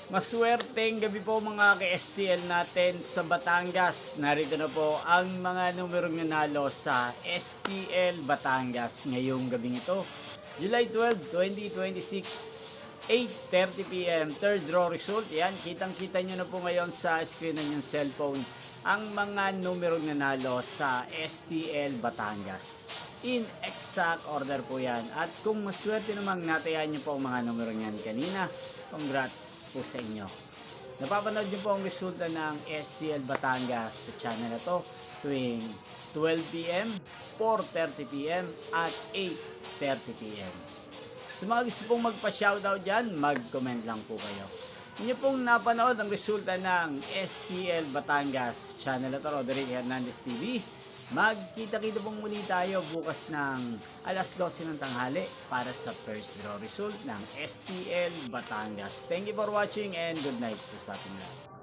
Maswerteng gabi po mga ka-STL natin sa Batangas. Narito na po ang mga numerong nanalo sa STL Batangas ngayong gabing ito. July 12, 2026, 8:30 p.m. Third draw result. Yan, kitang-kita nyo na po ngayon sa screen ng yung cellphone ang mga numerong nanalo sa STL Batangas. In exact order po yan. At kung maswerte namang natayan nyo po ang mga numero niyan kanina, congrats po sa inyo. Napapanood nyo po ang resulta ng STL Batangas sa channel na to tuwing 12 p.m., 4:30 p.m. at 8:30 p.m. Sa mga gusto pong magpa-shoutout dyan, mag-comment lang po kayo. Inyo pong napanood ang resulta ng STL Batangas channel na to, Roderick Hernandez TV. Magkita-kita pong muli tayo bukas ng alas 12 ng tanghali para sa first draw result ng STL Batangas. Thank you for watching and good night po sa ating lahat.